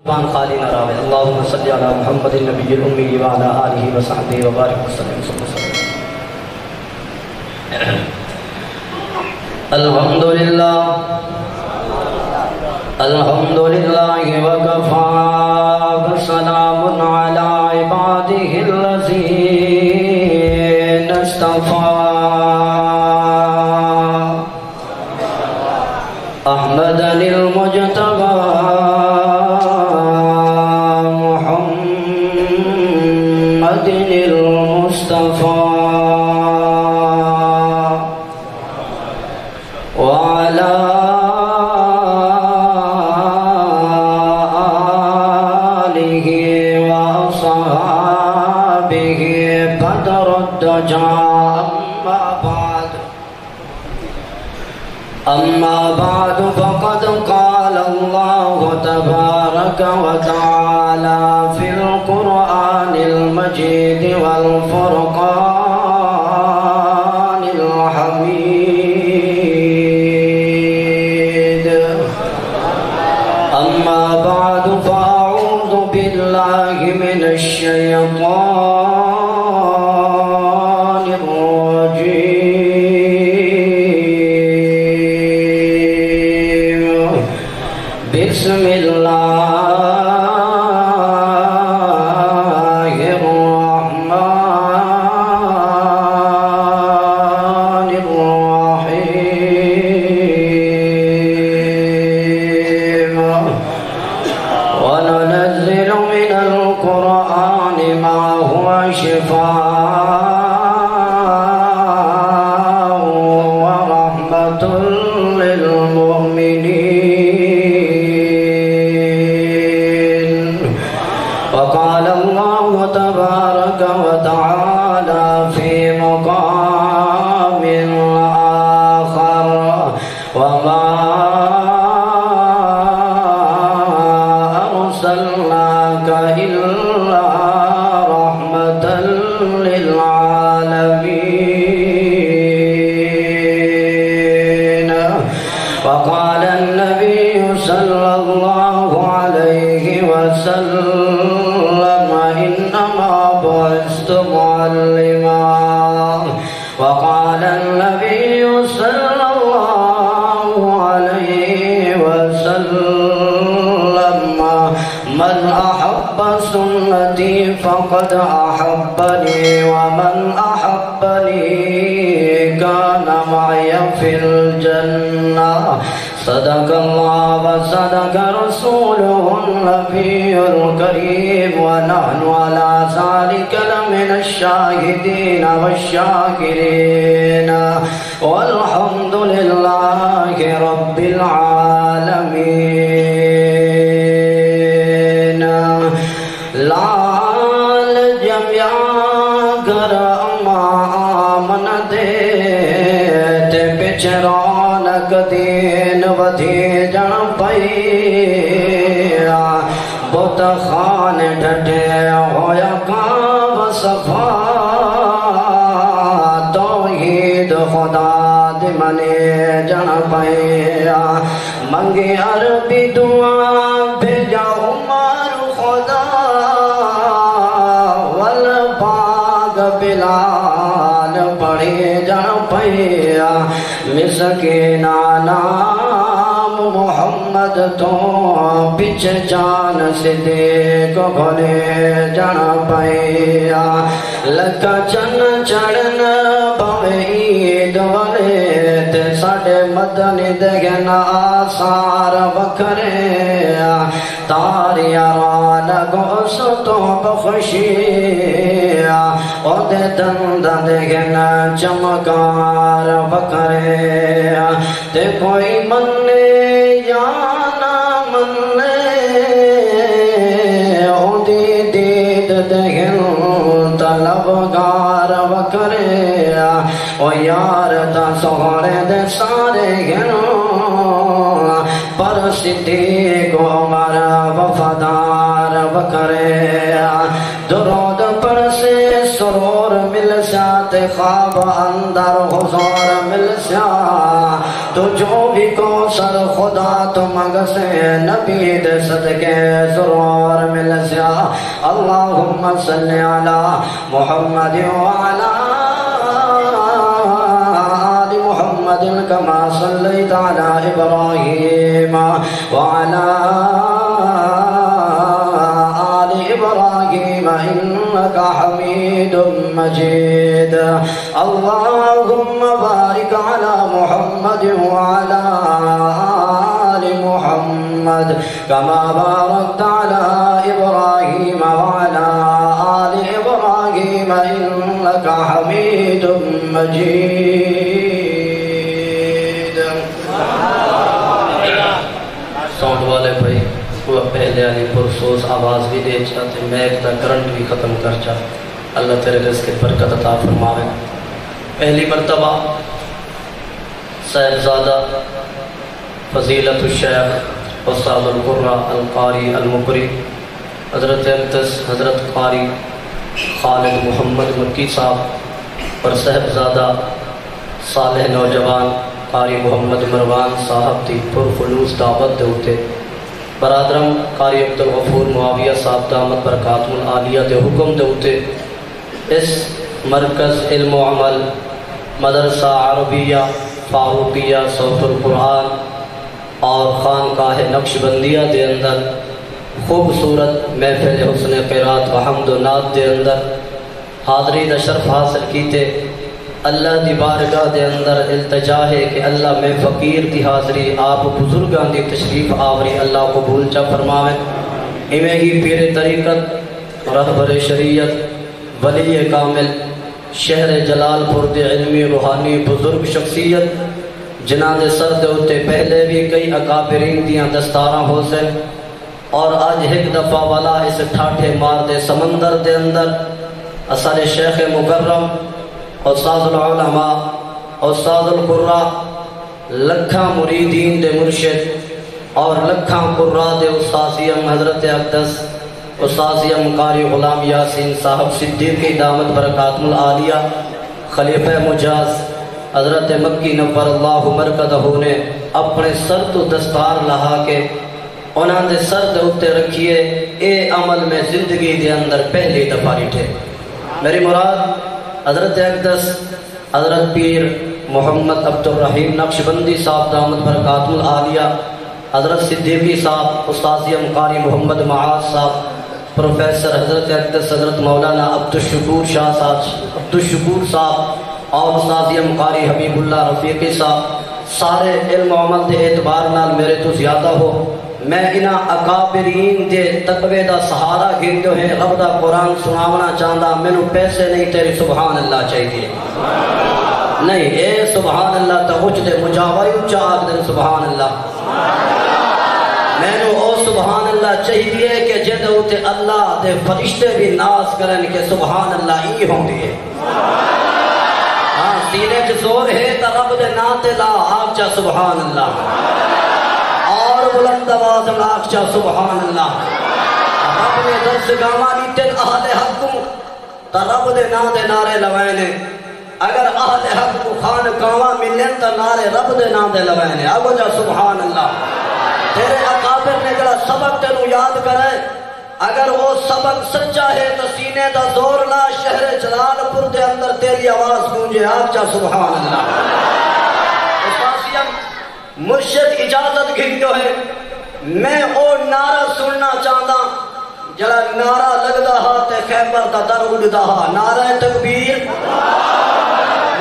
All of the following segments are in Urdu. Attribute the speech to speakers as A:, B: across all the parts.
A: خالی نہ رہے اللہم صلی علی محمد النبی الامی وعلا آلہ وصحبہ وبارک وسلم صلی اللہ علیہ وسلم. الحمدللہ الحمدللہ وکفا وسلام علی عبادہ الذین اصطفیٰ. احمد المجتبی محمد المصطفى وعلى آله وصحابه بدر الدجى. أما بعد فقد قال الله تبارك وتعالى في القرآن المجيد والفرقان الحميد. أما بعد فأعوذ بالله من الشيطان الرجيم. بسم الله الرحمن الرحيم. وننزل من القرآن ما هو شفاء ورحمة للمؤمنين. وقال الله تبارك وتعالى في مقام آخر وما أرسلناك إلا رحمة للعالمين. وقال النبي صلى الله عليه وسلم إنما بعثت معلما. وقال النبي صلى الله عليه وسلم من أحب سنتي فقد أحبني ومن أحبني كان معي في الجنة. صدق الله وصدق رسوله النبي الكريم. ونحن على ذلك لمن الشاهدين والشاكرين والحمد لله رب العالمين. لال جمیا گر اما آمن دے تے بچرانک دین ودھی جن پئی. بت خان ڈھٹے ہویا کام صفا توحید خدا دی منے جن پئی. منگی عربی دعا بھیجا عمر خدا والباغ بلال پڑھی جن پئی. مسکینہ نام محمد تو بچ جان صدیق بھلے جن پئی. لکا چن چڑھن بھوے عید والے تے ساڈے مدنی دگن آثار وکھرے. تاریاں لگو ستو بخشی اودے دند دگن چمکار وکھرے. تے کوئی منے یا نہ منے اودی دید دگن طلبگار وکھرے. او یار تا سوڑے دے سارے گنوں پر صدیق عمر وفادار وکھرے. درود پر سے سرور مل سات خواب اندر حضور مل سا. تو جو بھی کو سر خدا تو مگ سے نبی دے صدقے ضرور اللهم صل على محمد وعلى آل محمد كما صليت على إبراهيم وعلى آل إبراهيم إنك حميد مجيد اللهم بارك على محمد وعلى آل محمد كما باركت على إبراهيم وعلى آل إبراهيم إنك حميد مجيد. ساؤنڈ والے بھائی وہ پہلے علی پرسوس آواز بھی دے چاہتے میک دا کرنٹ بھی ختم کر چاہتے اللہ تیرے رزق کی برکت عطا فرماوے. پہلی مرتبہ صاحبزادہ فضیلت الشیخ استاد القرہ القاری المقری حضرت اقدس حضرت قاری خالد محمد مکی صاحب اور صاحبزادہ صالح نوجوان قاری محمد مروان صاحب دی پرخلوص دعوت دے ہوتے برادرم قاری عبدالغفور معاویہ صاحب دامت برکاتہ العالیہ دے حکم دے ہوتے اس مرکز علم و عمل مدرسہ عربیہ فاروقیہ صوت القرآن اور خانقاہ نقشبندیہ دے اندر خوبصورت محفل حسن قرات و حمد و نعت دے اندر حاضری دا شرف حاصل کیتے اللہ دی بارگاہ دے اندر التجا ہے کہ اللہ میں فقیر دی حاضری آپ بزرگان دی تشریف آوری اللہ قبول چا فرماوے. ایمیں ہی پیر طریقت رہبر شریعت ولی کامل شہر جلال پور دے علمی روحانی بزرگ شخصیت جنہاں دے سر دے ہوتے پہلے بھی کئی اکابرین دیاں دستاراں ہو سے اور آج ایک دفعہ والا اس ٹھاٹھے مار دے سمندر دے اندر اثر شیخ مکرم استاد العلماء استاد القرآ لکھاں مریدین دے مرشد اور لکھاں قرآ دے استاذیم حضرت اقدس استاذیم قاری غلام یاسین صاحب صدیقی دامت برکاتہ العالیہ خلیفہ مجاز حضرت مکی نور اللہ مرکزہ نے اپنے سر تو دستار لہا کے انہاں دے سر دے اتے رکھیے اے عمل میں زندگی دے اندر پہلی دفعہ ریٹھے. میری مراد حضرت اقدس حضرت پیر محمد عبد الرحیم نقشبندی صاحب دامت برکاتہ العالیہ حضرت صدیقی صاحب استاذیم قاری محمد معاذ صاحب پروفیسر حضرت اقدس حضرت مولانا عبدالشکور شاہ صاحب عبدالشکور صاحب اور استاذیم قاری حبیب اللہ رفیقی صاحب سارے علم و عمل دے اعتبار نال میرے تو زیادہ ہو. میں انہاں اکابرین دے تقوی دا سہارا گھندو ہیں رب دا قرآن سناونا چاہتا مینوں پیسے نہیں تیری سبحان اللہ چاہیے نہیں اے سبحان اللہ تا اچھ دے مجاوری اچھا آگ دے سبحان اللہ مینوں او سبحان اللہ چاہیے کہ جد ہوتے اللہ دے فرشتے بھی ناز کرن کہ سبحان اللہ ہی ہوں دیئے سینے کے زور ہے تا رب دے ناتے لا آگ چا سبحان اللہ اور بلند آواز لاکھ چا سبحان اللہ رب نے درس گامانی تن اہل حق تا رب دے نا دے نارے لوائنے اگر اہل حق کو خان کاما ملن تا نارے رب دے نا دے لوائنے ابو جا سبحان اللہ. تیرے اکابر نے جڑا سبق تینوں یاد کرے اگر وہ سبق سچا ہے تو سینے دا زور لا شہر جلال پور دے اندر تیری آواز گونجے آپ چا سبحان اللہ. مرشد اجازت گھنجو ہے میں او نعرہ سننا چاہتا جڑا نعرہ لگدا ہا تے خیبر دا در اڑدا ہا نعرہ تکبیر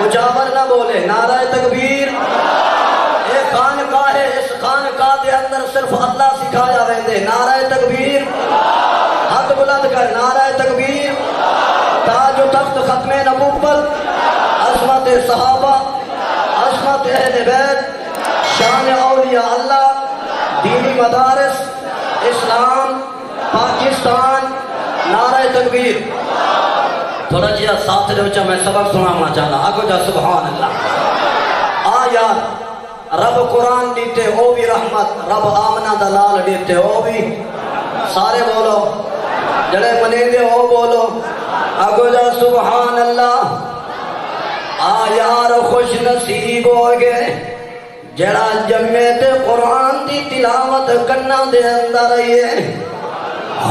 A: مجاور نہ بولے نعرہ تکبیر. اے خانقاہ ہے اس خانقاہ دے اندر صرف اللہ سکھایا ویندے نعرہ تکبیر ہاتھ بلند کر نعرہ تکبیر. تاج و تخت ختم نبوت عظمت صحابہ عظمت اہل بیت شان اولیاء اللہ دینی مدارس اسلام پاکستان نعرہ تکبیر. تھوڑا جیا ساتھ لے اچھا میں سبق سنانا چاہتا آگو جا سبحان اللہ. یار رب قرآن دیتے او بھی رحمت رب آمنہ دلال دیتے او بھی سارے بولو جڑے منے دے او بولو آگو جا سبحان اللہ. یار خوش نصیب ہو گئے جڑا جمعے تے قرآن دی تلاوت کرنا دے اندر رہیے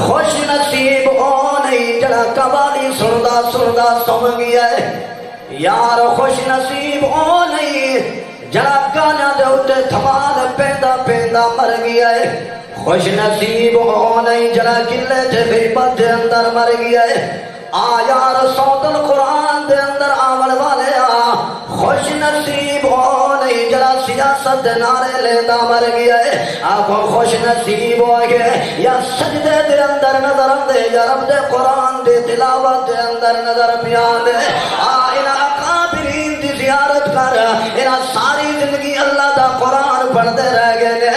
A: خوش نصیب ہو
B: جڑا قوالی سندا سندا سم گیا ہے یار خوش نصیب ہو نہیں جڑا گانا دے اتے دھمال پیندا پیندا مر گیا ہے خوش نصیب ہو نہیں جڑا گلے تے غیبت دے اندر مر گیا ہے یار صوت القرآن دے اندر آمن والے خوش نصیب ہو نہیں جڑا سیاست دے نعرے لیتا مر گیا ہے آنکھوں خوش نصیب ہو گئے یا سجدے دے اندر نظر دے یا رب دے قرآن دے تلاوت دے اندر نظر بیان دے انہا اقابرین دی زیارت کر انہا ساری زندگی اللہ دا قرآن پڑھتے رہ گئے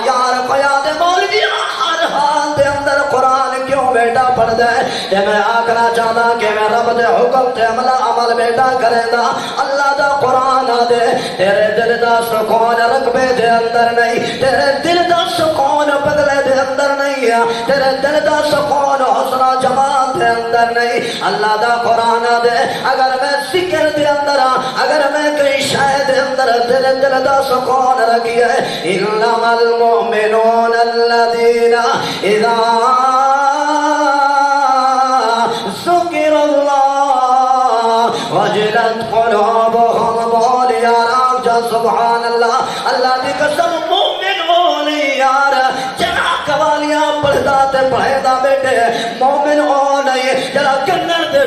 B: یار قیاد مولوی ہر حال دے اندر قرآن کیوں بیٹا پڑھ دے کہ میں آکھنا چاہتا کہ میں رب دے حکم تے عمل بیٹا کرے دا اللہ دا قرآن دے تیرے دل دا سکون رقبے دے اندر نہیں تیرے دل دا سکون بدلے دے اندر نہیں تیرے دل دا سکون حسن جمال دے اندر نہیں اللہ دا قرآن دے اگر میں ذکر دے اندر اگر میں کئی شاید دے اندر تیرے دل دا سکون رکھیے انما المؤمنون الذین اذا ذکر اللہ وجلت قلوبهم بول یار آپ جا سبحان اللہ اللہ دی قسم مومن ہولی یار جنا قوالیاں پڑھدا تے پڑھدا بیٹے مومن ہو نہیں جنا کنر دے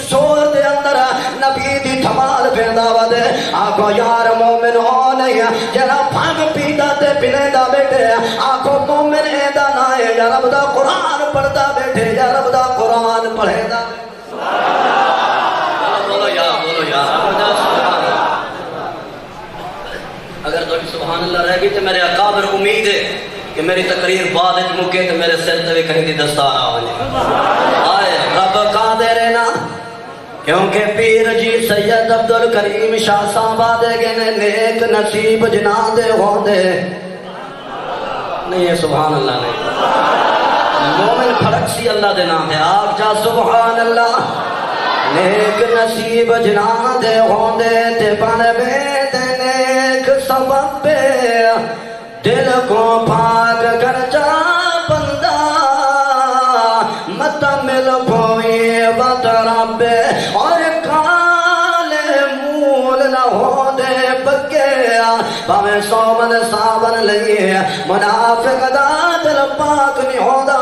B: شور دے اندر نبی دی دھمال پھیندا ودے آکھو یار مومن ہو نہیں جنا بھنگ پیدا تے پیدا بیٹے آکھو مومن ایندا نہ ہے یا رب دا قرآن پڑھدا بیٹھے یا رب دا قرآن پڑھدا بولو یا اگر تو سبحان اللہ رہ گئی تو میرے اکابر امید ہے کہ میری تقریر بعد مکے تو میرے سر تے کہیں دی دستار آئے رب قادر ہے نا کیونکہ پیر جی سید عبدالکریم شاہ صاحب آدھے گئے نیک نصیب جنا دے ہوندے نہیں ہے سبحان اللہ نہیں مومن پھڑک سی اللہ دے نام دے آپ جا سبحان اللہ نیک نصیب جنا دے ہوندے تے بن بیدے نیک سبب پہ دل کو پاک کر جا بندہ مت مل پوئی بت رب اور کالے مول نہ ہو دے بگیا باویں سومن سابن لئیے منافق دا دل پاک نہیں ہودا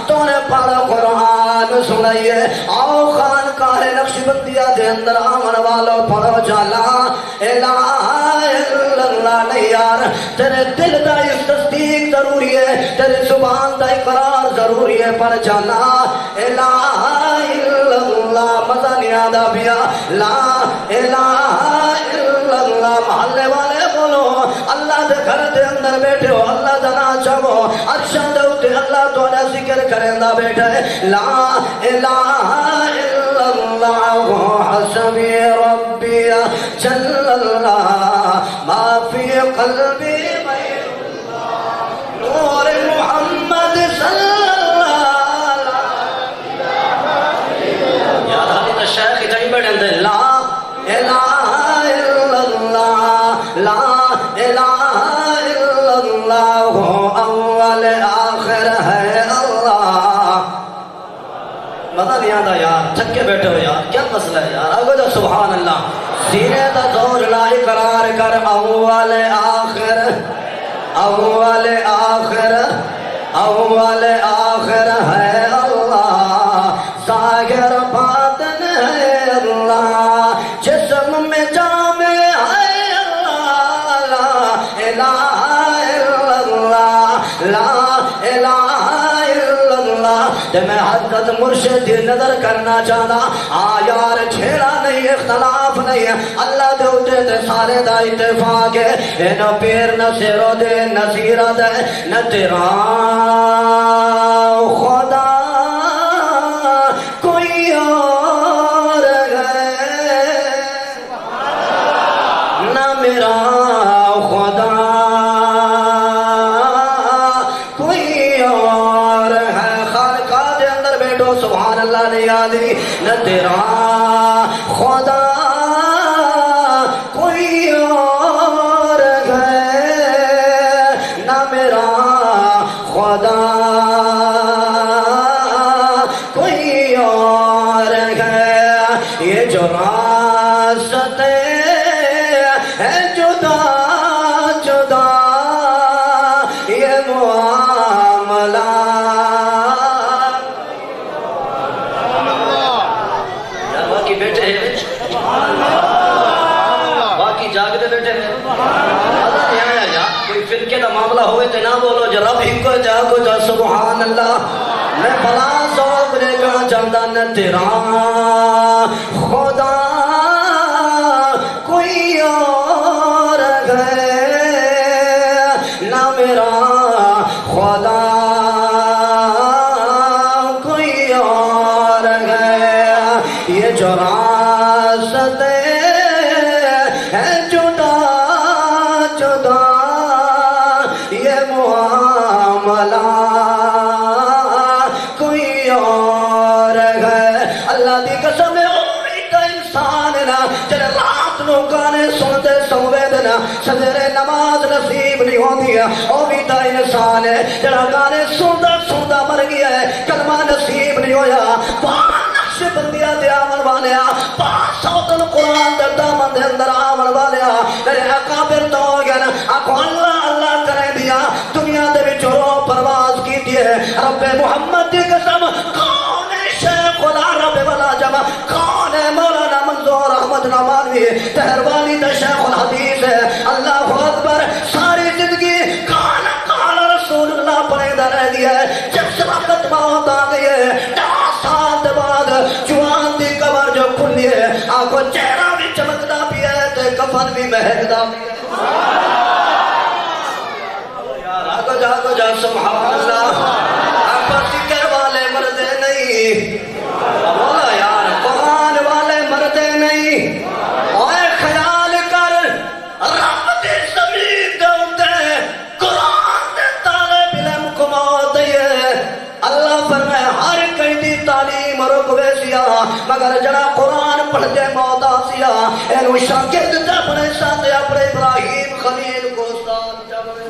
B: تو نے پڑھ قرآن سنائیے آؤ خان کارے نقش بندیا دے اندر آمن والو پڑھو جالا الہ الا اللہ نہیں یار تیرے دل دا اس تصدیق ضروری ہے تیرے زبان دا اقرار ضروری ہے پر جالا الہ الا اللہ مزہ نہیں آدھا بیا لا الہ الا اللہ محلے والے بولو اللہ دے گھر دے اندر بیٹھے ہو اللہ دا نا چاہو عرشہ دے اتے اللہ تو نے ذکر کرندہ بیٹھے لا الہ الا اللہ حسبی ربی جل اللہ ما فی قلبی غیر اللہ نور محمد صلی اللہ یاد حالی تا شیخ اتنی بیٹھے اندر لا الہ الا اللہ لا الہ الا اللہ اول آخر ہے اللہ مزہ نہیں آتا یار تھکے بیٹھے ہو یار کیا مسئلہ ہے یار اگو جو سبحان اللہ سینے دا زور لا اقرار کر اول آخر اول آخر اول آخر ہے اللہ ظاہر باطن ہے اللہ جسم میں جامع ہے اللہ لا الہ الا اللہ لا الہ الا اللہ تے میں حضرت مرشد نظر کرنا چاہتا یار چھیڑا نہیں اختلاف نہیں ہے اللہ دے اتے تے سارے دا اتفاق ہے نہ پیر نہ سیرو دے نہ سیرہ دے نہ تیرا خدا کوئی اور ہے نہ میرا خدا کوئی اور ہے خالقہ دے اندر بیٹھو سبحان اللہ نہیں آدھی نہ تیرا خدا کوئی اور ہے نہ میرا خدا کوئی اور فرقے دا معاملہ ہوئے تے نہ بولو جو رب ہی کو جا سبحان اللہ میں بلا ذوق لے کر چاہتا نہ تیرا خدا کوئی اور ہے نہ میرا خدا کوئی اور ہے یہ جو راستیں ہیں جدا جدا یہ معاملہ کوئی اور ہے اللہ دی قسم ہے انسان نا جنہیں رات نو گانے سنتے سوے دینا سجرے نماز نصیب نہیں ہوتی ہے او بھی تا انسان ہے جنہیں گانے سنتا مر گیا ہے کلمہ نصیب نہیں ہویا نقش بندیاں دے آمن والیا صوت القرآن دے دامن دے اندر آمن والیا میرے اکابر تو ہو گیا نا آکو اللہ اللہ کرے دیا دنیا دے بھی چورو پرواز کی دیئے رب محمد دی قسم کون ہے شیخ العرب والا جمع کون ہے مولانا منظور احمد نمانوی تہروانی دا شیخ الحدیث ہے اللہ اکبر ساری زندگی کان رسول اللہ پڑے دا رہ دیا ہے جب سے وقت موت آ گئی ہے 10 سال دے بعد جوان دی قبر جو کھلی ہے آنکھوں چہرہ بھی چمکدا بھی ہے تے کفن بھی مہکدا بھی ہے آگو جا سبحان اللہ آپ ذکر والے مردے نہیں بولا یار قرآن والے مردے نہیں اوے خیال کر رب دے زمین دے اندے قرآن دے طالب علم کو موت ہے اللہ فرمائے ہر کئی دی تعلیم رکوے سیا مگر جڑا قرآن پڑھ دے موت آسیا اینو شاگرد تے اپنے ساتھ اپنے ابراہیم خلیل کو استاد جبنے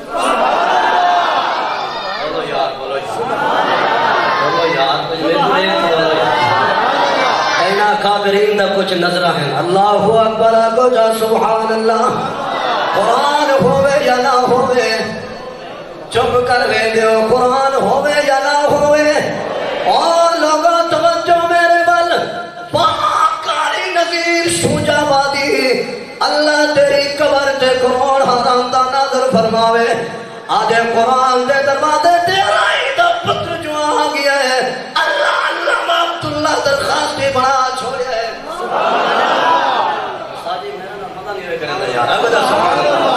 B: کافرین دا کچھ نظرہ ہیں اللہ اکبر کو جا سبحان اللہ قرآن ہوئے یا نہ ہوئے چپ کر گئے دیو قرآن ہوئے یا نہ ہوئے اور لوگوں توجہ میرے بل پاکاری نظیر شوجہ بادی اللہ تیری قبر تے قرآن حرام دا نظر فرماوے آدھے قرآن دے دروازے تیرا ہی دا پتر جو آ گیا ہے اللہ اللہ عبداللہ درخواستی بنا چھوڑے ہے ساجی میرا نا پتہ نہیں ہوئے کرنے یار اب دا سبحان اللہ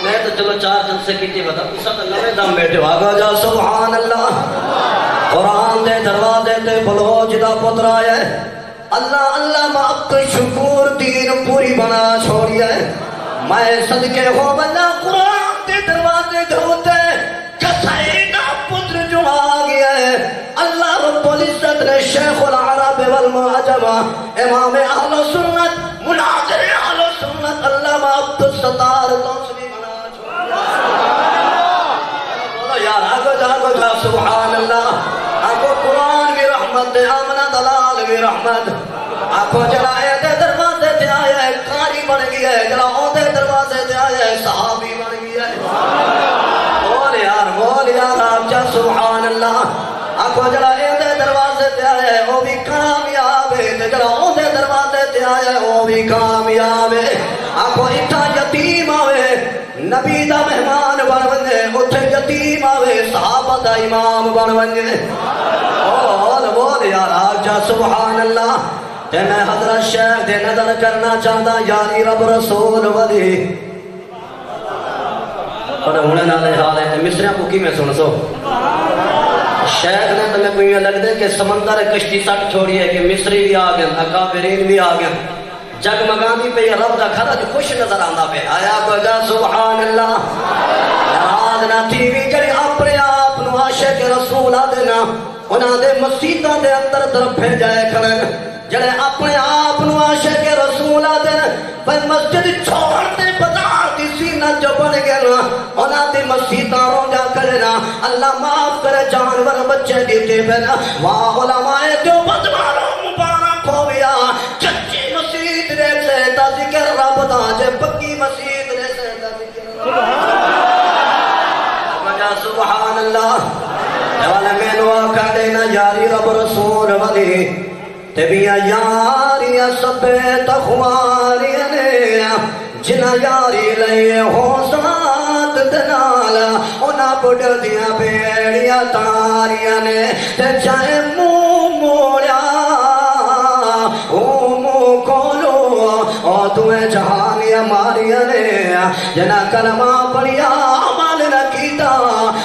B: میں تو چلو 4 جن سے کیتی بتا اس وقت نوے دم بیٹھے ہو آگا جا سبحان اللہ قرآن دے دروازے تے بلوچ دا پتر آیا ہے اللہ اللہ میں اب تو شکور دین پوری بنا چھوڑی ہے میں صدقے ہو بنا قرآن دے دروازے دھوتے کسائیدہ پتر جو آ گیا ہے اللہ رب العزت نے شیخ العرب والمعجم امام اہل سنت مناظر اہل سنت علامہ عبدالستار توسلی بنا چھوڑا بولو یار آگو جا سبحان اللہ آگو قرآن بھی رحمت آمنہ دلال بھی رحمت آگو جلائے دے دروازے دے آیا ہے قاری بن گیا ہے جلاؤ دے دروازے دے آیا ہے صحابی بن گیا ہے بول یار آپ جا سبحان اللہ آنکھو جلائے دے دروازے تے آئے وہ بھی کامیاب ہے جلاؤ دے دروازے تے آئے وہ بھی کامیاب ہے آنکھو اتھا یتیم آوے نبی دا مہمان بن ونجے اتھے یتیم آوے صحابہ دا امام بن ونجے بول یار آپ جا سبحان اللہ تے میں حضرت شیخ دے نظر کرنا چاہتا یاری رب رسول ولی اور ہونے نالے حال ہے مصریاں کو کی میں سن سو شیخ نے تمہیں کوئی لگ دے کہ سمندر کشتی سٹ چھوڑی ہے کہ مصری بھی آگئے اکابرین بھی آگئے جگمگاندی پہ یہ رب دا کھڑا جو خوش نظر آندہ پہ آیا کو جا سبحان اللہ نراز نہ تھی بھی جڑی اپنے آپ نو عاشق رسول آدھنا انہاں دے مسیطہ دے اندر طرف پھر جائے کھڑن جڑے اپنے آپ نو عاشق رسول آدھنا پر مسجد چھوڑتے بازار دی سینہ جو بن گئے نا انہاں دی مسیطہ روجہ کرنا اللہ معاف کرے جانور بچے دیتے بنا واہ علماء جو بدواروں مبارک ہو گیا چچی مسیط رے سے تا ذکر رب دا جے پکی مسیط رے سے تا ذکر رب سبحان اللہ جوالا میں نوا کر دینا یاری رب رسول ولی تبیا یاریاں سبے تخواریاں نے جنہ یاری لئے ہو سا دنال انہاں بڑھ دیا بیڑیاں تاریاں نے تے جائے منہ موڑیا او منہ کھولو او تمہیں جہانیاں ماریاں نے جنا کلمہ پڑھیا عمل نہ کیتا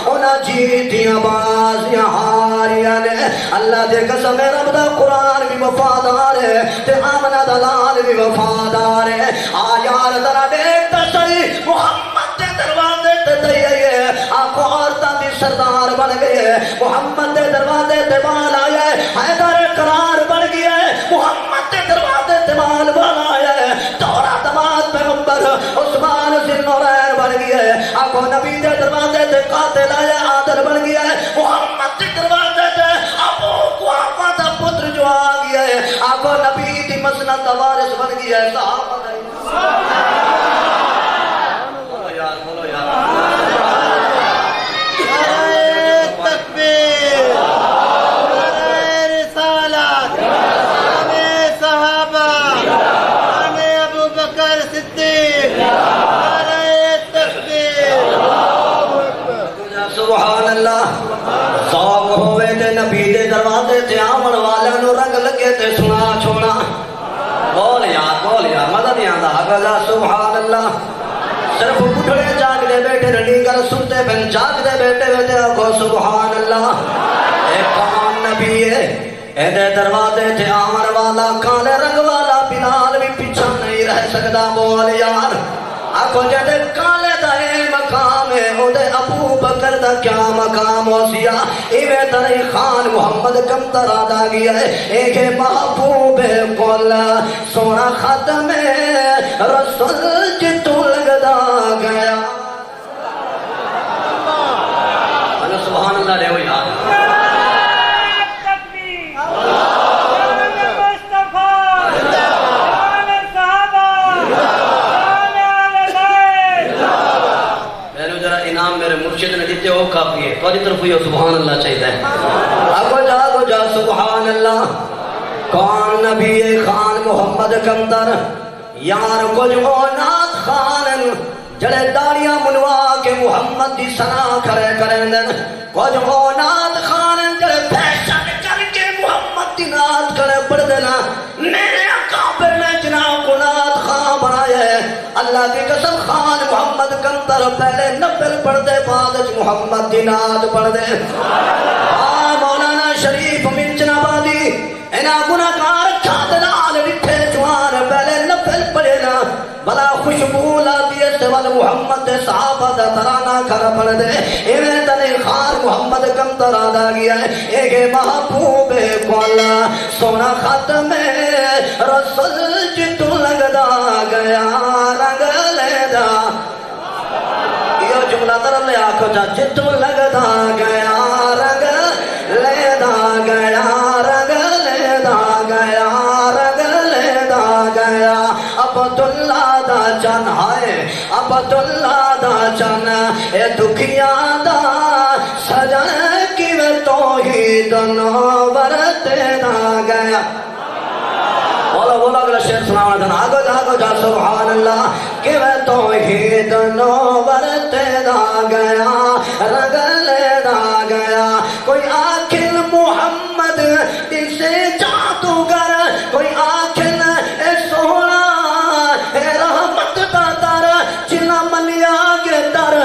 B: انہاں جیتیاں بازیاں ہاریاں نے اللہ دے قسم رب دا قرآن بھی وفادار ہے تے آمنہ دلال بھی وفادار ہے یار ذرا دیکھتا صحیح محمد دے دروازے تے دئیے آپ عورتاں دی سردار بن گئے محمد دے دروازے تے بال آئے حیدر قرار بن گئے محمد دے دروازے تے بال بال آئے دورہ دماد پیغمبر عثمان ذوالنورین بن گئے آپ نبی دے دروازے تے قاتل آئے عادل بن گئے محمد دے دروازے تے ابو قحافہ دا پتر جو آ گیا ہے آپ نبی دی مسند دا وارث بن گیا ہے صحابہ بولو یار بولو یار
C: تکبیر نعرہ رسالت نعرہ صحابہ نعرہ ابو بکر صدیق نعرہ تکبیر
B: سبحان اللہ ذوق ہوئے تے نبی دے دروازے تے آمن والیاں نو رنگ لگے تے سنا چھوڑا بول یار مزہ نہیں آندا آگا سبحان اللہ صرف بڑھڑے جاگ دے بیٹھے رنی کر سنتے بن جاگ دے بیٹھے بیٹھے آگو سبحان اللہ اے کون نبی ہے اے دے دروازے تے آمن والا کالے رنگ والا بلال بھی پیچھا نہیں رہ سکتا بول یار آگو جدے کالے دا اے مقام ہے او دے ابو بکر دا کیا مقام ہو سیا ایوے ترے خان محمد کم ترہ دا گیا ہے ایک محبوب قول سونا ختم رسول جتو لگدا گیا سبحان اللہ رہے ہو یار میرے مرشد نے دیتے ہو کافی ہے تو طرف ہوئی سبحان اللہ چاہیے آگو جا سبحان اللہ کون نبی خان محمد کمتر یار کچھ نات خان جڑے داڑیاں منوا کے محمد دی سنا کھڑے کریں دن کچھ نات خان جڑے فیشن کر کے محمد دی نات کھڑے پڑھ دینا میرے اکابر نے جناب کو نات خان بنایا ہے اللہ کی قسم خان محمد کمتر پہلے نفل پڑھ دے بعد محمد دی نات پڑھ دے مولانا شریف منچن آبادی اینا گناہگار کھادنال لٹھے جوان پہلے نفل پڑھے نا بلا خوشبو لاتی ہے سوال محمد دے صحابہ دا ترانہ کھڑا پڑھ دے ایویں تنے خان محمد کمتر آدھا گیا ہے ایک محبوب کولا سونا ختم رسول جتو لگدا گیا رنگ لیدا یہ جملہ در لے آکھو جا جتو لگدا گیا رنگ لیدا گیا رنگ لیدا گیا رنگ لیدا گیا عبداللہ دا چن ہائے عبداللہ دا چن اے دکھیاں دا سجن کی میں توحید نورتے دا گیا بولا اگلا شیر سنانا دن آگو جا سبحان اللہ کہ میں توحید نورتے دا گیا رگل دا گیا کوئی آکھل محمد اسے جادوگر کوئی آکھل اے سونا اے رحمت دا در جنا منیا کے در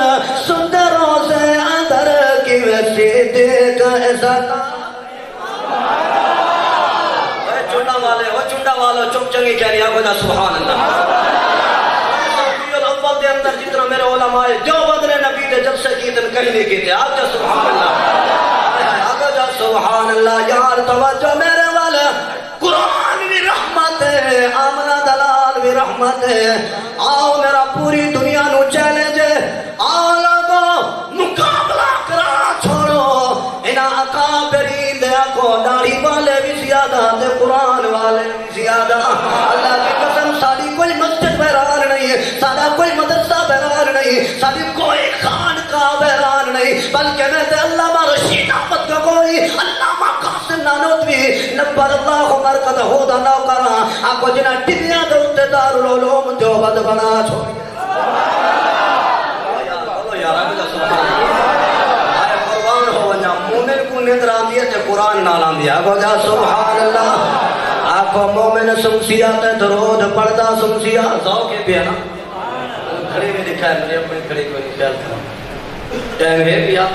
B: سندر روزے اندر کی ویسی دیکھ ایسا چنڈا والو چپ چنگی کہہ رہی آگو جا سبحان اللہ صوفی الاول دے اندر جتنا میرے علماء جو بدر نبی دے جب سے کیتن کہیں نہیں کیتے آگ جا سبحان اللہ آگو جا سبحان اللہ یار توجہ میرے والے قرآن بھی رحمت ہے آمنہ دلال بھی رحمت ہے آؤ میرا پوری دنیا نو چیلنج ہے آؤ لوگو مقابلہ کرا چھوڑو انہا اکابرین دے کو داڑھی والے بھی زیادہ دے قرآن والے بھی زیادہ اللہ کی قسم ساری کوئی مسجد بہران نہیں ہے سارا کوئی مدرسہ بہران نہیں ساری کوئی خانقاہ بہران نہیں بلکہ میں تے علامہ رشید احمد کا کوئی علامہ قاسم نانوتوی نبر اللہ مرکز ہودا نوکرہ آپ کو جنہ ٹنیاں دے دارالعلوم دیوبند بنا چھوڑی نظر آتی ہے تے قرآن نال آندی ہے آگو جا سبحان اللہ آخو مومن سمسیا تے درود پڑھدا سمسیا ذوق ہے پیا نا کھڑے میں دکھا ہے مجھے اپنے کھڑے کو نہیں خیال تھا ٹائم ہے پیا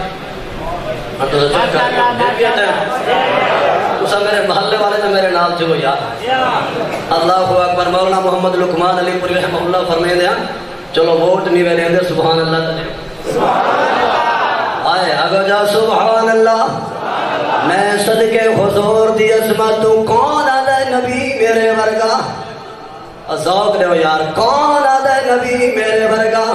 B: تو چیک کر ہے پیا ٹائم اسا میرے محلے والے تو میرے نام جو یاد اللہ اکبر مولانا محمد لقمان علی پوری رحمہ اللہ فرمائے دیا چلو ووٹ نہیں ویلے اندر سبحان اللہ تجھے آئے آگو جا سبحان اللہ میں صدقے حضور دی عظمت کون آدھے نبی میرے ورگا ذوق دے یار کون آدھے نبی میرے ورگا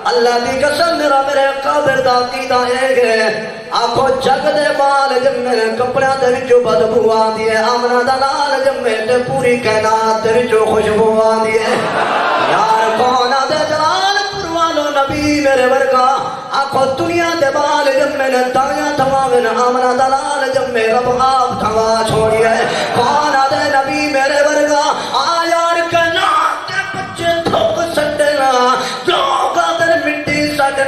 B: اللہ دی قسم میرے قابر دا عقیدہ ہے آنکھو جگ دے بال جب میرے کپڑے دے وچوں بدبو آندی ہے آمنہ دا لال جب میرے پوری کائنات دے وچوں خوشبو آندی ہے یار کون آدھے جلال پروانو نبی میرے ورگا آنکھو دنیا دے بال جب میں نے دایا تھواوین آمنہ دا لال جب میں رب آپ تھوا چھوڑی ہے کون آدھے نبی میرے ورگا آیار کائنات دے بچے تھوک سٹنا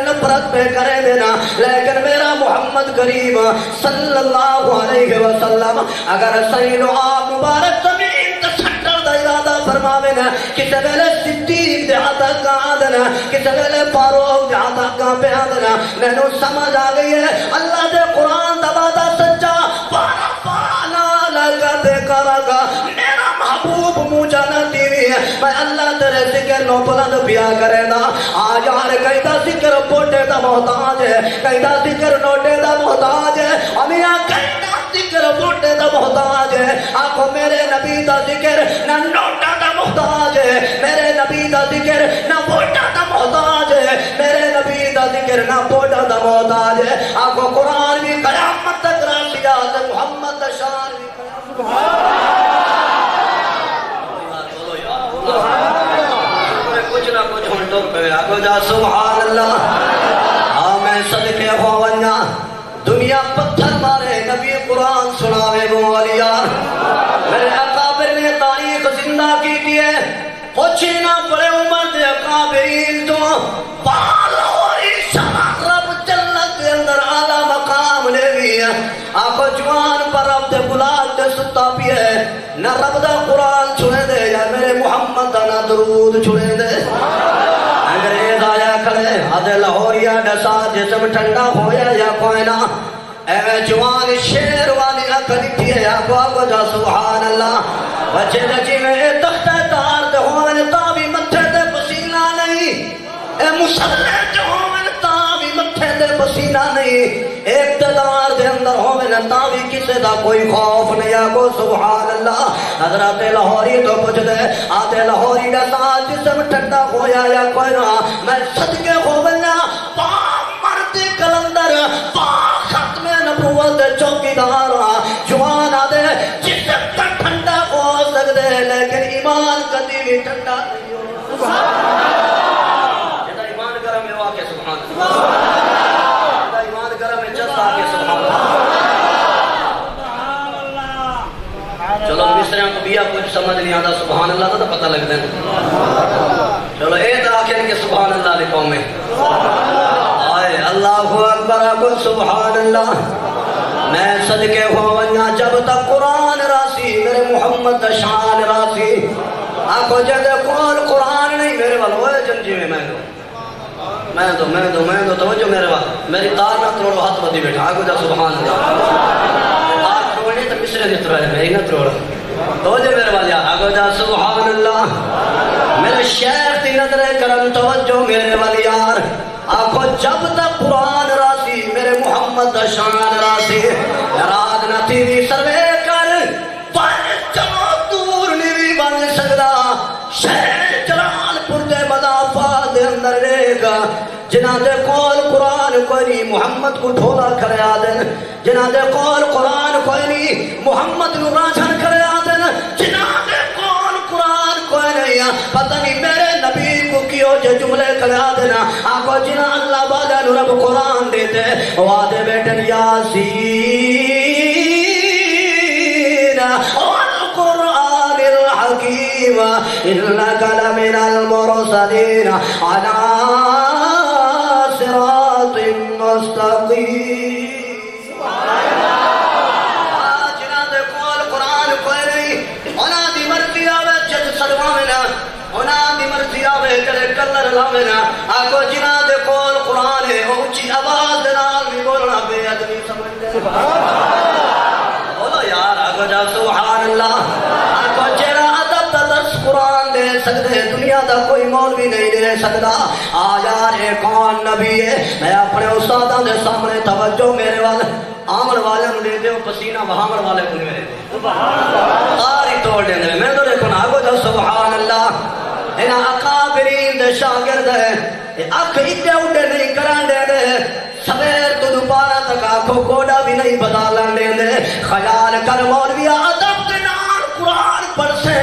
B: نفرت پہ کرے دینا لیکن میرا محمد کریم صلی اللہ علیہ وسلم اگر سید و آپ مبارک زمین تسٹر دا ارادہ فرماوے نا کسے ویلے صدیق دے آدھا کا آدھنا کسے ویلے فاروق دے آدھا کا پہ آدھنا نینو سمجھ آگئی ہے اللہ دے قرآن دا وعدہ سچا پارا پالا لگا دے کرگا میرا محبوب موجہ نہ دیوی ہے میں اللہ تیرے ذکر نو بلند پیا کرے دا آج آر کئی دا ذکر پوٹے دا محتاج ہے کئی دا ذکر نوٹے دا محتاج ہے امیاں کئی دا ذکر پوٹے دا محتاج ہے آنکھو میرے نبی دا ذکر نہ نوٹا دا محتاج ہے میرے نبی دا ذکر نہ پوٹا دا محتاج ہے میرے نبی دا ذکر نہ پوٹا دا محتاج ہے آنکھو قرآن بھی قیامت تک راسیات محمد شان بھی کچھ نہ کچھ ہن ٹر پہ آگو جا سبحان اللہ ہاں میں صدقے خوانیا دنیا پتھر مارے نبی قرآن سناوے موالیا میرے اکابر نے تاریخ زندہ کی دیئے پوچھی نہ پڑے عمر دے اکابرین تو پالوری شرح رب جلت دے اندر آلہ مقام لے گیا آنکھو جوان پر رب دے بلاد دے ستا پیے نہ رب دا قرآن چھوڑے دے یا میرے محمد دا نہ درود چھوڑے دے انگریز آیا کھڑے آدھے لاہوریا ڈسا جسم ٹھنڈا ہویا یا کوئی نہ اے جوان شیر والی اکھلی تھی یا کو جا سبحان اللہ بچے جی میں تختہ تار دے ہوئے تابی متھے دے پسینہ نہیں اے مسلح دے ہوئے تابی متھے دے پسینہ نہیں اقتدار دے اندر ہوئے تابی کسے دا کوئی خوف نہیں آگو سبحان اللہ حضرات لاہوری تو پوچھ دے آتے لاہوری کا ساتھ جسم ٹھنڈا ہویا یا کوئی نہ میں صدقے خوبنا پا مرد کلندر پا ختم نبوت چوکی دارا جوان آدھے جسم تک ٹھنڈا ہو سکتے لیکن ایمان کدی بھی ٹھنڈا نہیں ہو جیدہ ایمان گرم ہے واقع سبحان اللہ جیدہ ایمان گرم ہے جس آگے سبحان اللہ چلو مصریاں کو بیا کچھ سمجھ نہیں آتا سبحان اللہ تو پتہ لگ دیں چلو ایک آخر کے سبحان اللہ لکھو میں آئے اللہ اکبر کو سبحان اللہ میں صدقے ہوانیا جب تک قرآن راسی میرے محمد شان راسی آنکھو جد قول قرآن نہیں میرے والو ہوئے جنجی میں دو توجہ میرے والو میری تار نہ تروڑو ہاتھ بدی بیٹھا آنکھو جا سبحان اللہ تار تروڑنی تو مصرے نہیں تروڑے میں ہی نہ تروڑا توجہ میرے والیا آنکھو جا سبحان اللہ میرے شیخ تی نظر کرم توجہ میرے والیار آنکھو جب تک قرآن راسی میرے محمد شان راسی رات نہ تیری سروے کر پر چلو دور نہیں بن سکتا شہر جلال پور دے مدافع دے اندر ریگا جنہ دے قول قرآن کوئی نہیں محمد کو ٹھولا کرے آدن جنہ دے قول قرآن کوئی نہیں محمد کو راجھن کرے آدن جنہ دے قول قرآن کوئی نہیں پتہ نہیں میرے نبی کو کیوں جو جملے کرے آدنا آنکھو جنہ اللہ بالا رب قرآن دیتے وعدے بیٹن یاسین والقرآن الحکیم انکا لمن المرسلین علی صراط مستقیم لاوینا آگو جنہ دے کول قرآن ہے اونچی آواز دے نال بھی بولنا بے ادبی سمجھتے بولو یار آگو جا سبحان اللہ آگو جیرا ادب دا درس قرآن دے سکتے دنیا دا کوئی مولوی نہیں دے سکتا آ یار اے کون نبی ہے میں اپنے استاداں دے سامنے توجہ میرے والے آمن والے دے دے پسینہ بہامن والے کو میرے دے ساری توڑ دے دے میں تو دیکھو نا آگو جا سبحان اللہ انہاں اکابرین دے شاگرد ہے اکھ اٹھے اٹھے نہیں کران دے دے سویر تو دوبارہ تک آنکھوں کوڑا بھی نہیں بدالان دے دے خیال کر مولوی ادب دے نال قرآن پڑھ سے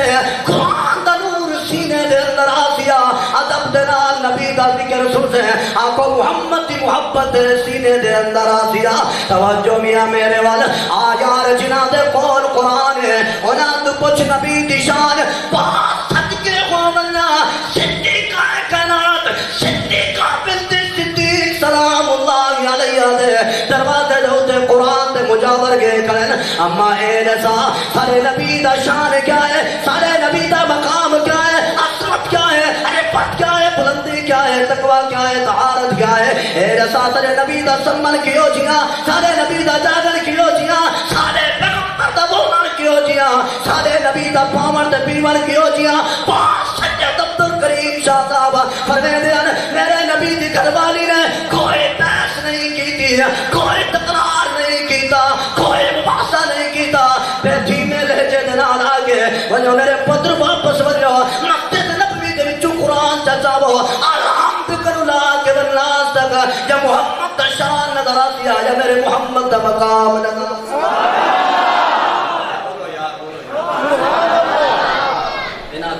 B: قرآن دا نور سینے دے اندر آسیا ادب دے نال نبی دا ذکر سن سے آنکھوں محمد دی محبت سینے دے اندر آسیا توجہ میاں میرے وال آیار جنہ دے قول قرآن ہے انہاں تو پچھ نبی دی شان بات صدقے خوامنا صدیقہ کائنات صدیقہ بنت صدیق سلام اللہ علیہ دے دروازے دے قرآن دے مجاور گئے کرن اما اے نسا سارے نبی دا شان کیا ہے سارے نبی دا مقام کیا ہے عظمت کیا ہے عرفت کیا ہے بلندی کیا ہے تقوی کیا ہے طہارت کیا ہے اے نسا سارے نبی دا سمن کیوں جیا سارے نبی دا جاگن کیوں جیا سارے پیغمبر دا بولن کیوں جیا سارے نبی دا پاون تے پیون کیوں جیا پاس سجد عبدال کریم شاہ صاحب فرمیندے ہیں میرے نبی دی گھر والی نے کوئی بحث نہیں کی تھی کوئی تقرار نہیں کیتا کوئی مباحثہ نہیں کیتا بیٹھی میں لہجے دنال آگے وجہ میرے پتر واپس وجہ مسجد نبوی دے وچوں قرآن چچاو آرام بکر اللہ کے والناس تک یا محمد دا شان نظر آتی ہے یا میرے محمد دا مقام نظر آتی ہے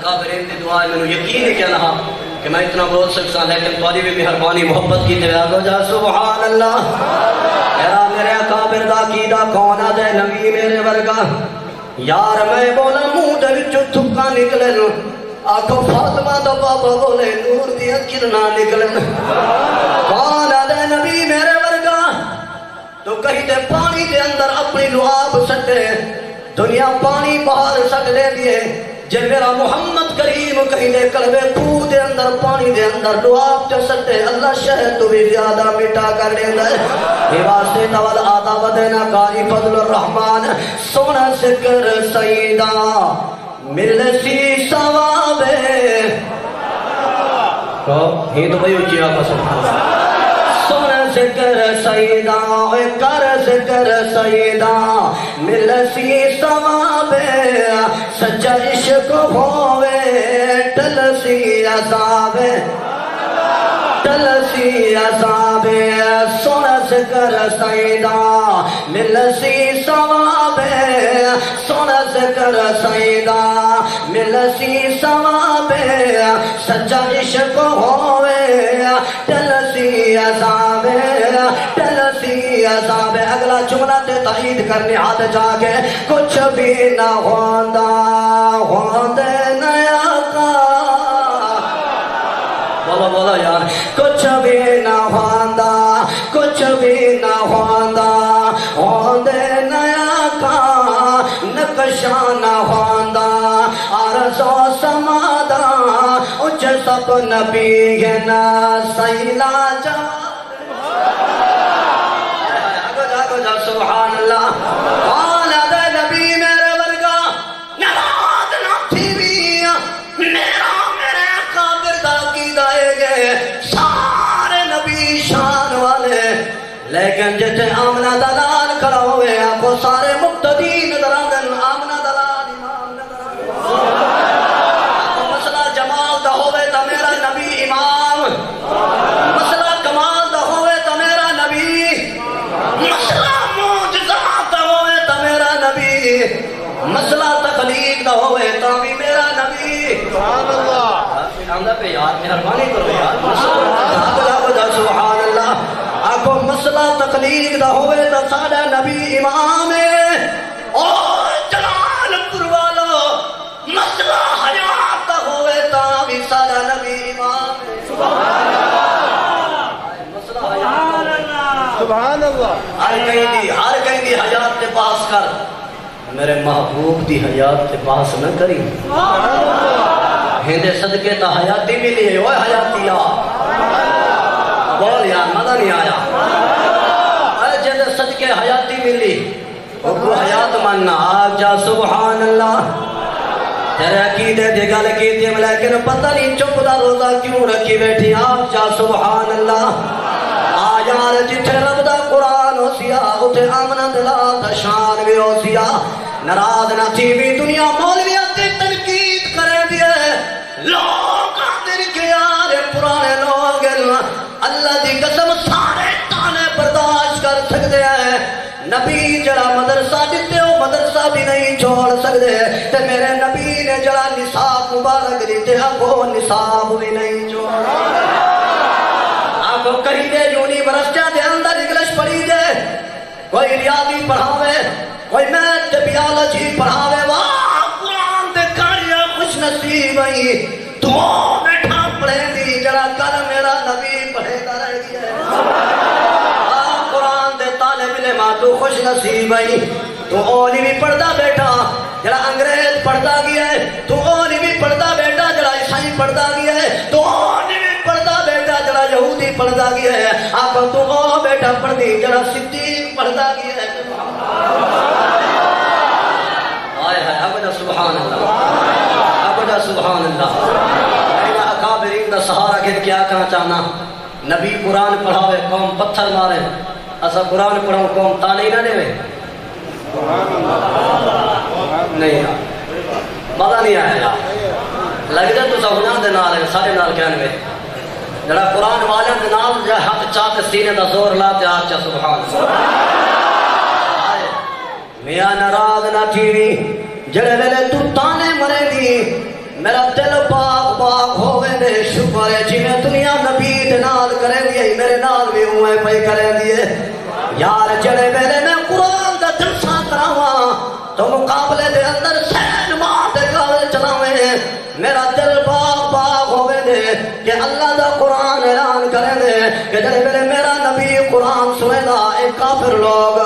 B: کابرین دی دعائیں میں یقین ہے کیا نہا کہ میں اتنا بول سکتا لیکن توالی بھی مہربانی محبت کی دے آگو جا سبحان اللہ میرے کابر دا کیدہ کونا دے نبی میرے ورگا یار میں بولا منہ دے وچوں تھکا نکلے آنکھوں فاطمہ دا بابا بولے نور دی کرنا نکلے کونا دے نبی میرے ورگا تو کہیں دے پانی دے اندر اپنی لعاب سٹے دنیا پانی باہر سٹ لے دیئے جے میرا محمد کریم کہیں دے قلبے پو دے اندر پانی دے اندر دعاب جو سکتے اللہ شہد تو بھی زیادہ مٹا کر دے دے یہ واسطے تول آدھا ودینا کاری فضل الرحمن سونا سکر سیدہ مل سی سوابے ہی تو بھئی اچھی آقا سبحان سونا ذکر سیدہ کر ذکر سیدہ مل سی سوابے سچا عشق ہوئے ٹل سی عذابے ٹل سی عذابے سونا ذکر سیدہ مل سی سوابے سونا ذکر سیدہ مل سی سوابے سچا عشق ہوئے ٹل سی عذابے ٹل سی عذابے اگلا جملہ تے تائید کرنے ہاتھ جا کے کچھ بھی نہ ہوندہ ہوندے نیا کا بولو بولو یار کچھ بھی نہ ہوندہ کچھ بھی نہ ہوندہ ہوندے نیا کا نقشہ نہ ہوندہ عرضو سمادہ اچھ سب نبی ہے نا سیلا جا سبحان اللہ قالا دے نبی میرے ورگا نماز نہ تھی بھی میرے قابر دا کی دائے گئے سارے نبی شان والے لیکن جتے آمنہ دلال کھڑا ہوئے آپ کو سارے مقتدین درادن آمنہ دلال امام نظران آپ کو مسئلہ جمال دا ہوئے تا میرا نبی امام مسئلہ کمال دا ہوئے تا میرا نبی مسئلہ مسئلہ تخلیق دا ہوئے تا بھی میرا نبی سبحان اللہ آمدہ پہ یار مہربانی کرو یار سبحان اللہ آنکھو مسئلہ تخلیق دا ہوئے تا سارا نبی امام ہے اور جلال پروالو مسئلہ حیات دا ہوئے تا بھی سارا نبی امام ہے سبحان اللہ سبحان اللہ ہر کہیں دی حیات تے پاس کر میرے محبوب دی حیات تے پاس نہ کری ہندے صدقے تا حیاتی ملی ہے. اوہ حیاتی آ بول یار مزہ نہیں آیا. اے جہدے صدقے حیاتی ملی وہ کو حیات مننا. آگ جا سبحان اللہ. تیرے عقیدے دی گل کیتی لیکن پتہ نہیں چپ دا روزہ کیوں رکھی بیٹھی. آگ جا سبحان اللہ. آ یار جتھے رب دا قرآن ہو سیا اتھے امن دلال دا شان بھی ہو سیا. ناراض نہ تھی بھی دنیا مولویات تے تنقید کرے دیے. لوگ آدھر کے یار پرانے لوگ اللہ دی قسم سارے تانے برداشت کر سکتے ہیں. نبی جڑا مدرسہ دیتے ہو مدرسہ بھی نہیں چھوڑ سکتے. تے میرے نبی نے جڑا نصاب مبارک دیتے ہیں وہ نصاب بھی نہیں چھوڑ. آپ کو کہیں دے یونیورسٹیاں دے اندر انگلش پڑھی دے, کوئی ریاضی پڑھاوے, کوئی میتھ تے بیالوجی پڑھاوے. واہ قرآن دے کاریاں خوش نصیب آئی تو بیٹھا پڑھے دی جڑا کل میرا نبی پڑھے دا رہ گیا. قرآن دے طالب علم تو خوش نصیب آئی تو اولی بھی پڑھدا بیٹا جڑا انگریز پڑھدا گیا ہے. تو اولی بھی پڑھدا بیٹا جڑا عیسائی پڑھدا گیا ہے. تو اولی بھی پڑھدا بیٹا جڑا یہودی پڑھدا گیا ہے. آپ تو او بیٹا پڑھدی جڑا صدیق پڑھدا گیا ہے. آئے ہے ابدا سبحان اللہ, ابدا سبحان اللہ. میں اکابرین دا سہارا گھر کیا کہنا چاہنا. نبی قرآن پڑھاوے قوم پتھر مارے, اسا قرآن پڑھاؤں قوم تانے نہ دے. نہیں مزہ نہیں آیا. لگ جائے تو سہنا دے نال ہے سارے نال کہنے جڑا قرآن والے دے نال جا حق چاہتے سینے دا زور لاتے آچا سبحان اللہ. میاں ناراض نہ تھیوی جڑے ویلے تو تانے مرے دی میرا دل پاک پاک ہوئے دے. شکر ہے جی میں دنیا نبی دے نال کرے دیئے میرے نال بھی ہوئے پہ کرے دیئے. یار جڑے ویلے میں قرآن دا جلسہ کراواں تو مقابلے دے اندر سین ماں دے کالے چلاویں. میرا دل پاک پاک ہوئے دے کہ اللہ دا قرآن اعلان کرے دے کہ جڑے ویلے میرا نبی قرآن سنے دا ایک کافر لوگ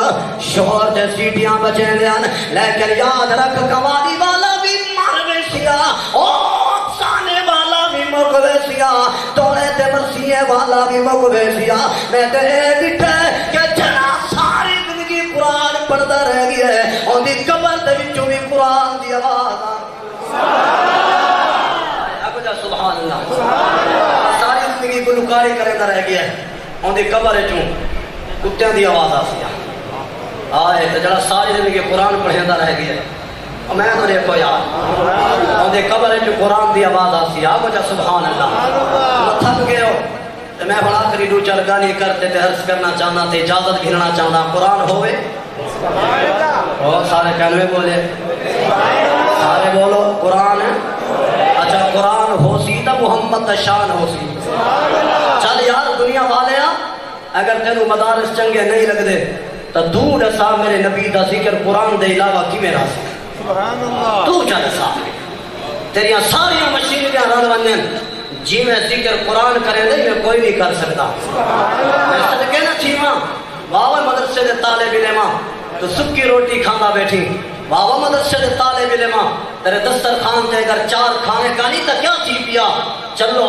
B: شور دے سیٹیاں بچے دیاں. لیکن یاد رکھ کمالی والا بھی مر گئے سیا, سانے والا بھی مر گئے سیا, توڑے تے مرسیے والا بھی مر گئے سیا. میں تے ڈٹھے کہ جنا ساری زندگی قرآن پڑھتا رہ گیا ہے اور دی قبر دے وچوں بھی قرآن دی آواز آ. سبحان اللہ. ساری زندگی گلوکاری کرتا رہ گیا ہے اور دی قبر وچوں کتیاں دی آواز آ سی. آئے تے جڑا ساری زندگی قرآن پڑھتا رہ گیا ہے میں تو دیکھو یار اور دے قبر جو قرآن دی آواز آسی آگو جا سبحان اللہ. تھک گئے ہو میں بڑا کری دو چل گانی کرتے تے عرض کرنا چاہنا تے اجازت گھرنا چاہنا. قرآن ہوئے اور سارے کہنوے بولے سارے بولو قرآن. اچھا قرآن ہو سی تا محمد دا شان ہو سی. چل یار دنیا والے اگر تینوں مدارس چنگے نہیں لگ دے تو دور ایسا میرے نبی دا ذکر قرآن دے علاوہ کی میرا سی. تو چل سامنے تیریاں ساریاں مشینیاں رل ونجن جی میں ذکر قرآن کرے نہیں میں کوئی نہیں کر سکتا. میں صدقے نہ چھیواں بابا مدرسے دے طالب علماں تو سکی روٹی کھانا بیٹھی. بابا مدرسے دے طالب علماں تیرے دسترخوان تے اگر 4 کھانے کا نہیں تو کیا چی پیا. چلو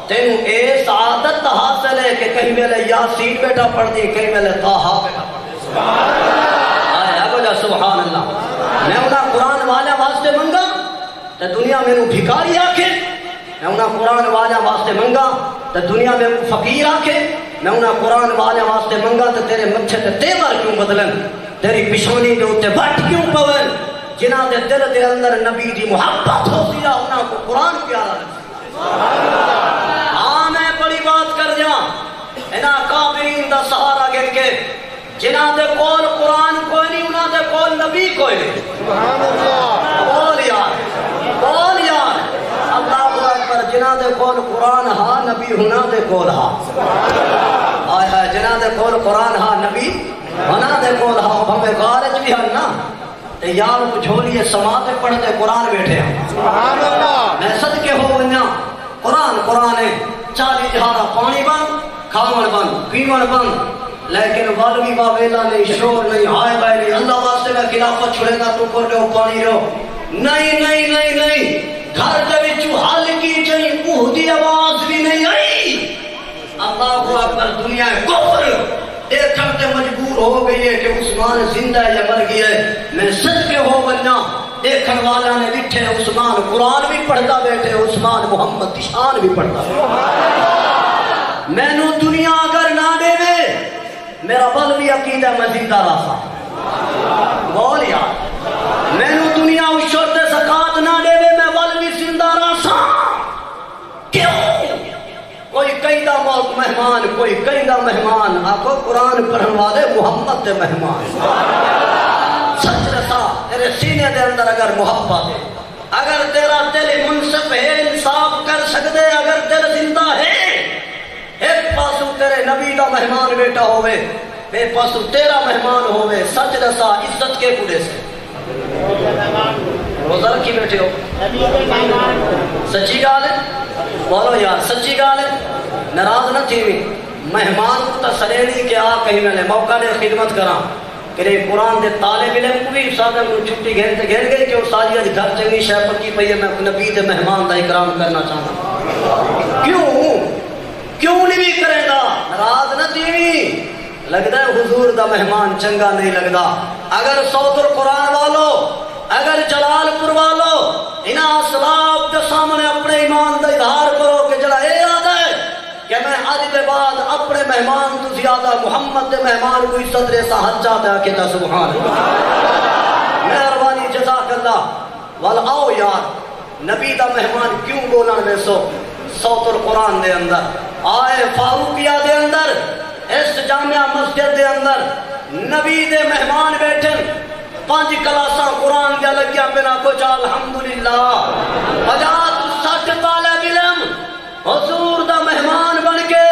B: تینوں اے سعادت حاصل ہے کہ کہیں میلے یاسین بیٹا پڑھ دی کہیں میلے طاہا بیٹا پڑھ دی. آئے اگو جا سبحان اللہ. میں انہاں قرآن والا واسطے منگا تو دنیا میں بھکاری آکھے. میں انہاں قرآن والا واسطے منگا تو دنیا میں فقیر آکھے. میں انہاں قرآن والا واسطے منگا تو تیرے مچھے تے تیور کیوں بدلن, تیری پشونی دے اتے بٹ کیوں پون. جنہاں دے دل دے اندر نبی دی محبت ہو سیا انہاں کو قرآن پیارا لگا. ہاں میں بڑی بات کر جا انہاں کافرین دا سہارا گر کے جنہاں دے کول قرآن کوئی نہیں انہاں دے کول نبی کوئی نہیں. بول یار اللہ اکبر. جنہاں دے کول قرآن ہاں نبی ہونا دے کول ہاں. آئے ہے جنہاں دے کول قرآن ہاں نبی ہونا دے کول ہاں. ہمیں غارج بھی ہن نا تے یار کو جھولیے سماعت پڑھتے قرآن بیٹھے ہیں. میں صدقے ہو ونجا قرآن ہے 40 جہارا پانی بند کھاون بند پیون بند لیکن والوی باویلا نہیں شور نہیں ہائے بھائی نہیں. اللہ واسطے میں خلافت چھڑے گا تو کر لو پانی رو. نہیں گھر دے وچوں حل کی چئی اوہ دی آواز بھی نہیں آئی. اللہ اکبر. دنیا کفر دیکھن تے مجبور ہو گئی ہے کہ عثمان زندہ ہے یا مر گیا ہے. میں سچ کے ہو بننا دیکھن والا نے ڈٹھے عثمان قرآن بھی پڑھتا بیٹھے, عثمان محمد دی شان بھی پڑھتا بیٹھے. مینوں دنیا اگر نہ دے میرا بل بھی عقیدہ میں زندہ رہا. بول یار مینوں دنیا عشر تے زکات نہ دے میں بل بھی زندہ رہا. کیوں؟ کوئی کہندا مہمان, کوئی کہندا مہمان. آکھو قرآن پڑھن والے محمد دے مہمان. سچ رسا تیرے سینے دے اندر اگر محبت ہے, اگر تیرا دل منصف ہے, انصاف کر سکتے, اگر دل زندہ ہے, ایک پاسو تیرے نبی دا مہمان بیٹا ہوئے, ایک پاسو تیرا مہمان ہوئے. سچ رسا عزت کے پورے سے روزہ رکھی بیٹھے ہو. سچی گال ہے, بولو یار سچی گال ہے. ناراض نہ تھی مہمان کو تو سڑے نہیں کہ آ کہیں میں نے موقع دے خدمت کراں کہ قرآن دے طالب علم کو بھی استاد کو چھٹی گھنتے گھن گئی کہ استاد اج گھر چنگی شے پکی پئی ہے, میں نبی دے مہمان دا اکرام کرنا چاہتا. کیوں نہیں بھی کرے گا؟ ناراض نہ تھی. لگتا ہے حضور دا مہمان چنگا نہیں لگتا. اگر سودر قرآن والو, اگر جلال پور والو انہاں اسلاف کے سامنے اپنے ایمان دا اظہار کرو کہ جڑا اے یاد ہے کہ میں آج کے بعد اپنے مہمان تو زیادہ محمد دے مہمان کو عزت رے سا حج چاہتا ہے کہ تا سبحان اللہ. مہربانی جزاک اللہ. وال آؤ یار نبی دا مہمان کیوں بولن میں سو صوت القرآن دے اندر آئے فاروقیہ دے اندر اس جامعہ مسجد دے اندر نبی دے مہمان بیٹھن 5 کلاساں قرآن دے لگیا بنا کچھ الحمدللہ 50-60 طالب علم حضور دا مہمان بن کے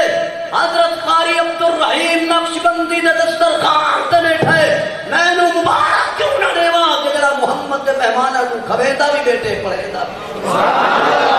B: حضرت قاری عبدالرحیم نقشبندی دے دسترخوان تے بیٹھے. میں نو مبارک کیوں نہ دیوا کہ جڑا محمد دے مہماناں کو کھویندا بھی بیٹھے پڑھیندا بھی.